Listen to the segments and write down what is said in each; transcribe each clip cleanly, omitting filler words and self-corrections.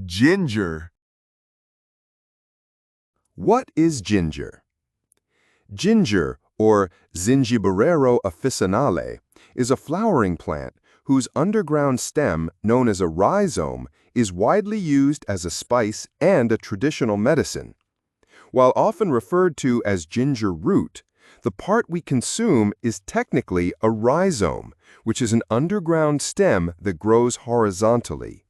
Ginger. What is ginger? Ginger, or Zingiberero officinale, is a flowering plant whose underground stem, known as a rhizome, is widely used as a spice and a traditional medicine. While often referred to as ginger root, the part we consume is technically a rhizome, which is an underground stem that grows horizontally.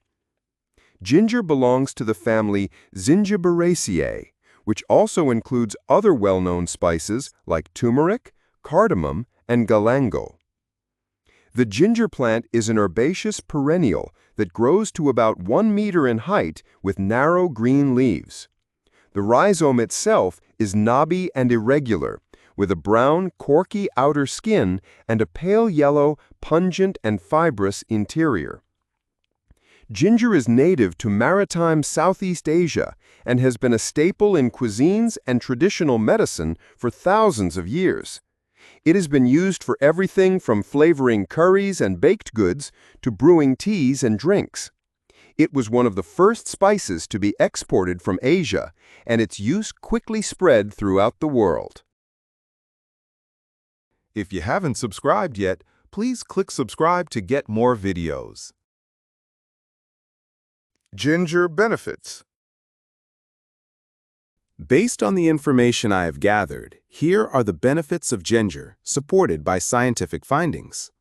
Ginger belongs to the family Zingiberaceae, which also includes other well-known spices like turmeric, cardamom, and galangal. The ginger plant is an herbaceous perennial that grows to about 1 meter in height with narrow green leaves. The rhizome itself is knobby and irregular, with a brown, corky outer skin and a pale yellow, pungent and fibrous interior. Ginger is native to maritime Southeast Asia and has been a staple in cuisines and traditional medicine for thousands of years. It has been used for everything from flavoring curries and baked goods to brewing teas and drinks. It was one of the first spices to be exported from Asia, and its use quickly spread throughout the world. If you haven't subscribed yet, please click subscribe to get more videos. Ginger benefits. Based on the information I have gathered, here are the benefits of ginger, supported by scientific findings.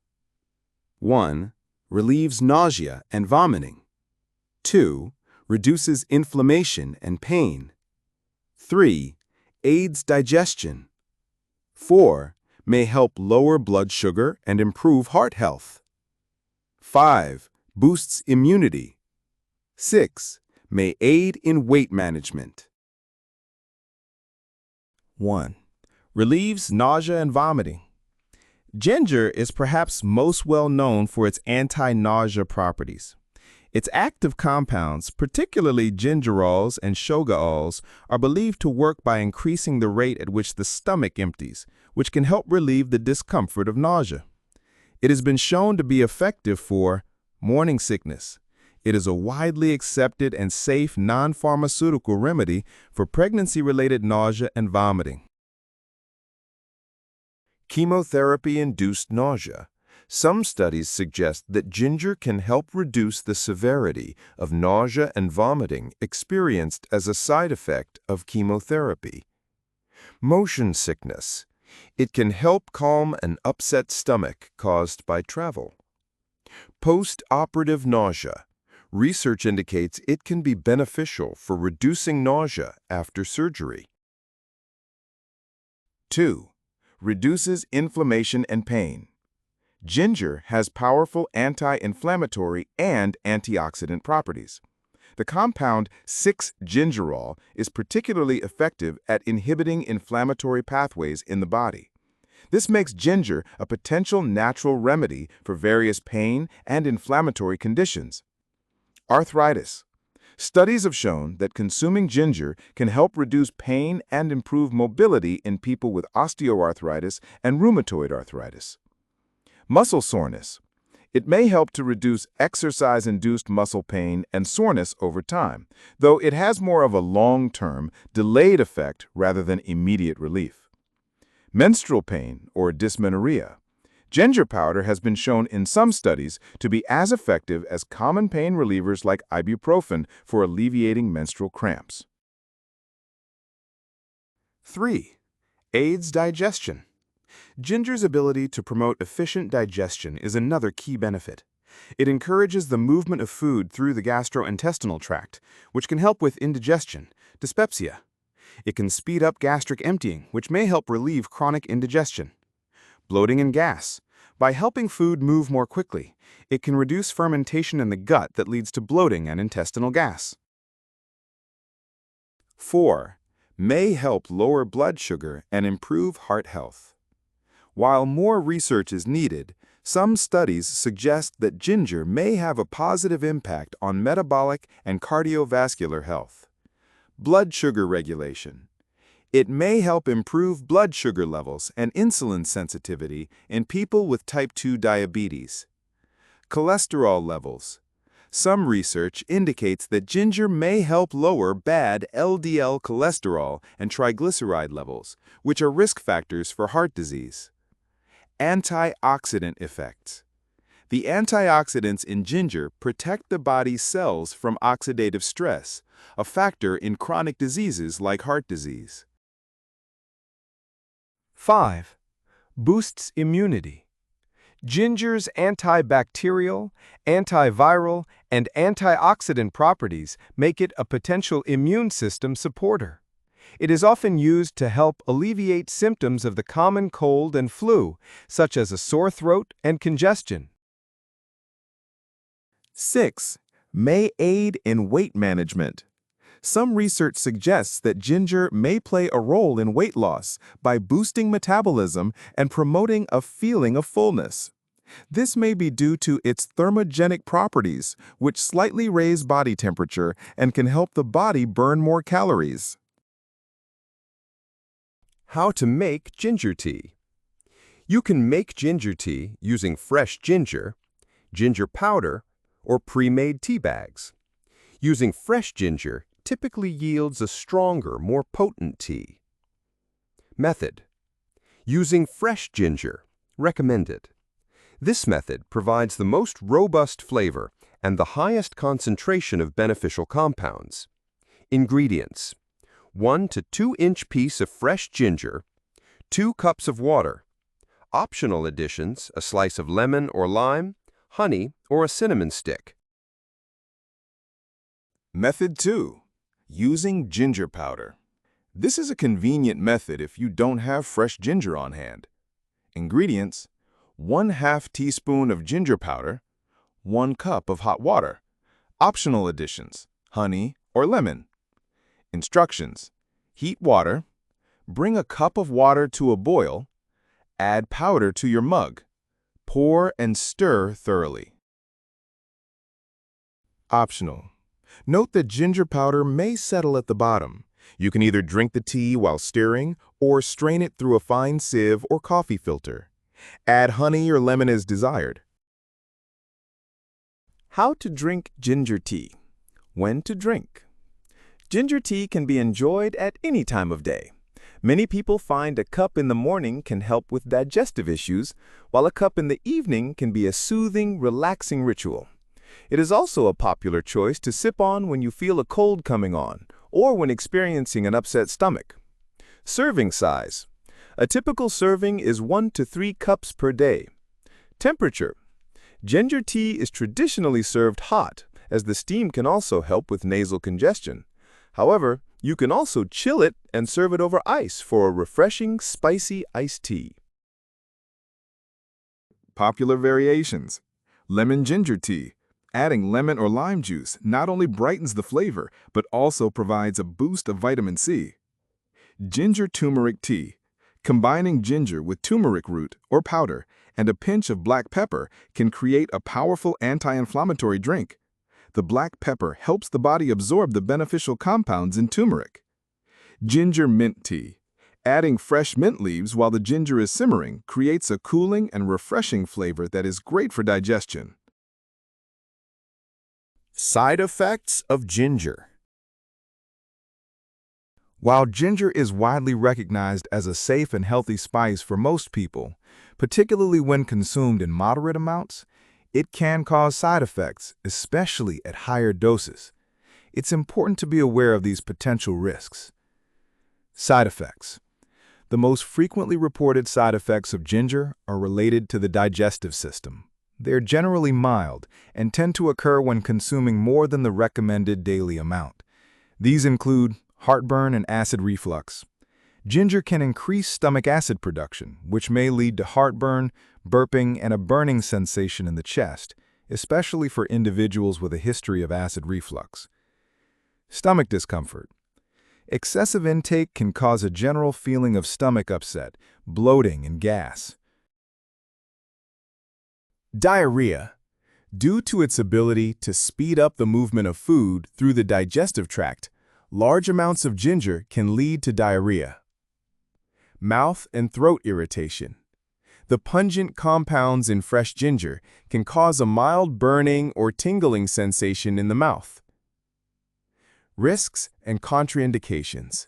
1. Relieves nausea and vomiting. 2. Reduces inflammation and pain. 3. Aids digestion. 4. May help lower blood sugar and improve heart health. 5. Boosts immunity. 6. May aid in weight management. 1. Relieves nausea and vomiting. Ginger is perhaps most well known for its anti-nausea properties. Its active compounds, particularly gingerols and shogaols, are believed to work by increasing the rate at which the stomach empties, which can help relieve the discomfort of nausea. It has been shown to be effective for morning sickness. It is a widely accepted and safe non-pharmaceutical remedy for pregnancy-related nausea and vomiting. Chemotherapy-induced nausea. Some studies suggest that ginger can help reduce the severity of nausea and vomiting experienced as a side effect of chemotherapy. Motion sickness. It can help calm an upset stomach caused by travel. Post-operative nausea. Research indicates it can be beneficial for reducing nausea after surgery. 2. Reduces inflammation and pain. Ginger has powerful anti-inflammatory and antioxidant properties. The compound 6-gingerol is particularly effective at inhibiting inflammatory pathways in the body. This makes ginger a potential natural remedy for various pain and inflammatory conditions. Arthritis. Studies have shown that consuming ginger can help reduce pain and improve mobility in people with osteoarthritis and rheumatoid arthritis. Muscle soreness. It may help to reduce exercise-induced muscle pain and soreness over time, though it has more of a long-term, delayed effect rather than immediate relief. Menstrual pain or dysmenorrhea. Ginger powder has been shown in some studies to be as effective as common pain relievers like ibuprofen for alleviating menstrual cramps. 3. Aids digestion. Ginger's ability to promote efficient digestion is another key benefit. It encourages the movement of food through the gastrointestinal tract, which can help with indigestion, dyspepsia. It can speed up gastric emptying, which may help relieve chronic indigestion. Bloating and gas. By helping food move more quickly, it can reduce fermentation in the gut that leads to bloating and intestinal gas. 4. May help lower blood sugar and improve heart health. While more research is needed, some studies suggest that ginger may have a positive impact on metabolic and cardiovascular health. Blood sugar regulation. It may help improve blood sugar levels and insulin sensitivity in people with type 2 diabetes. Cholesterol levels. Some research indicates that ginger may help lower bad LDL cholesterol and triglyceride levels, which are risk factors for heart disease. Antioxidant effects. The antioxidants in ginger protect the body's cells from oxidative stress, a factor in chronic diseases like heart disease. 5. Boosts immunity. Ginger's antibacterial, antiviral, and antioxidant properties make it a potential immune system supporter. It is often used to help alleviate symptoms of the common cold and flu, such as a sore throat and congestion. 6. May aid in weight management. Some research suggests that ginger may play a role in weight loss by boosting metabolism and promoting a feeling of fullness. This may be due to its thermogenic properties, which slightly raise body temperature and can help the body burn more calories. How to make ginger tea. You can make ginger tea using fresh ginger, ginger powder, or pre-made tea bags. Using fresh ginger typically yields a stronger, more potent tea. Method. Using fresh ginger. Recommended. This method provides the most robust flavor and the highest concentration of beneficial compounds. Ingredients: 1 to 2 inch piece of fresh ginger, 2 cups of water. Optional additions: a slice of lemon or lime, honey, or a cinnamon stick. Method 2. Using ginger powder. This is a convenient method if you don't have fresh ginger on hand. Ingredients: 1/2 teaspoon of ginger powder, 1 cup of hot water. Optional additions: honey or lemon. Instructions: heat water, bring a cup of water to a boil, add powder to your mug, pour and stir thoroughly. Optional. Note that ginger powder may settle at the bottom. You can either drink the tea while stirring or strain it through a fine sieve or coffee filter. Add honey or lemon as desired. How to drink ginger tea. When to drink. Ginger tea can be enjoyed at any time of day. Many people find a cup in the morning can help with digestive issues, while a cup in the evening can be a soothing, relaxing ritual. It is also a popular choice to sip on when you feel a cold coming on, or when experiencing an upset stomach. Serving size. A typical serving is 1 to 3 cups per day. Temperature. Ginger tea is traditionally served hot, as the steam can also help with nasal congestion. However, you can also chill it and serve it over ice for a refreshing, spicy iced tea. Popular variations. Lemon ginger tea. Adding lemon or lime juice not only brightens the flavor, but also provides a boost of vitamin C. Ginger turmeric tea. Combining ginger with turmeric root or powder and a pinch of black pepper can create a powerful anti-inflammatory drink. The black pepper helps the body absorb the beneficial compounds in turmeric. Ginger mint tea. Adding fresh mint leaves while the ginger is simmering creates a cooling and refreshing flavor that is great for digestion. Side effects of ginger. While ginger is widely recognized as a safe and healthy spice for most people, particularly when consumed in moderate amounts, it can cause side effects, especially at higher doses. It's important to be aware of these potential risks. Side effects. The most frequently reported side effects of ginger are related to the digestive system. They're generally mild and tend to occur when consuming more than the recommended daily amount. These include heartburn and acid reflux. Ginger can increase stomach acid production, which may lead to heartburn, burping, and a burning sensation in the chest, especially for individuals with a history of acid reflux. Stomach discomfort. Excessive intake can cause a general feeling of stomach upset, bloating, and gas. Diarrhea. Due to its ability to speed up the movement of food through the digestive tract, large amounts of ginger can lead to diarrhea. Mouth and throat irritation. The pungent compounds in fresh ginger can cause a mild burning or tingling sensation in the mouth. Risks and contraindications.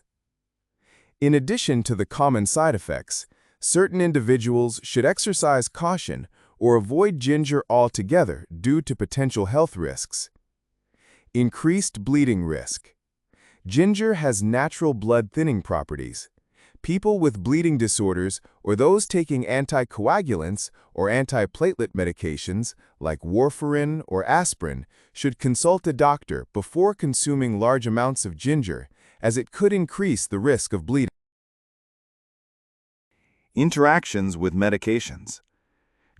In addition to the common side effects, certain individuals should exercise caution or avoid ginger altogether due to potential health risks. Increased bleeding risk. Ginger has natural blood thinning properties. People with bleeding disorders or those taking anticoagulants or antiplatelet medications like warfarin or aspirin should consult a doctor before consuming large amounts of ginger, as it could increase the risk of bleeding. Interactions with medications.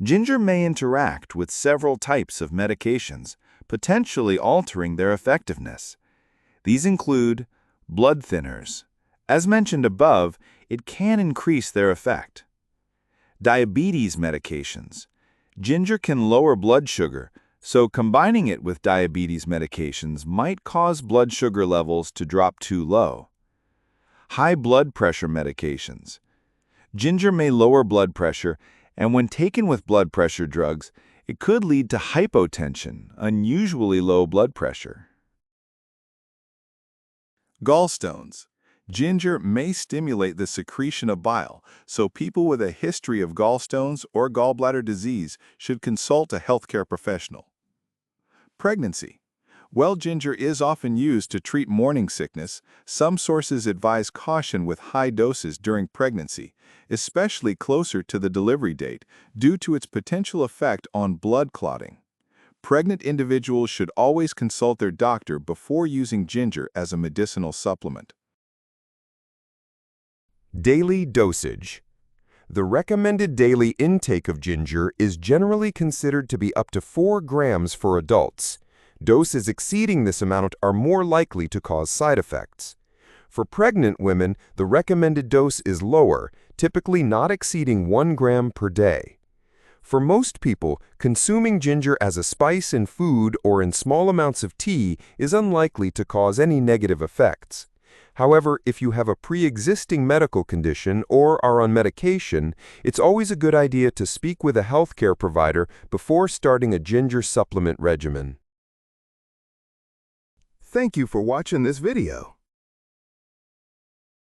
Ginger may interact with several types of medications, potentially altering their effectiveness. These include blood thinners. As mentioned above, it can increase their effect. Diabetes medications. Ginger can lower blood sugar, so combining it with diabetes medications might cause blood sugar levels to drop too low. High blood pressure medications. Ginger may lower blood pressure, and when taken with blood pressure drugs, it could lead to hypotension, unusually low blood pressure. Gallstones. Ginger may stimulate the secretion of bile, so people with a history of gallstones or gallbladder disease should consult a healthcare professional. Pregnancy. While ginger is often used to treat morning sickness, some sources advise caution with high doses during pregnancy, especially closer to the delivery date, due to its potential effect on blood clotting. Pregnant individuals should always consult their doctor before using ginger as a medicinal supplement. Daily dosage. The recommended daily intake of ginger is generally considered to be up to 4 grams for adults. Doses exceeding this amount are more likely to cause side effects. For pregnant women, the recommended dose is lower, typically not exceeding 1 gram per day. For most people, consuming ginger as a spice in food or in small amounts of tea is unlikely to cause any negative effects. However, if you have a pre-existing medical condition or are on medication, it's always a good idea to speak with a healthcare provider before starting a ginger supplement regimen. Thank you for watching this video.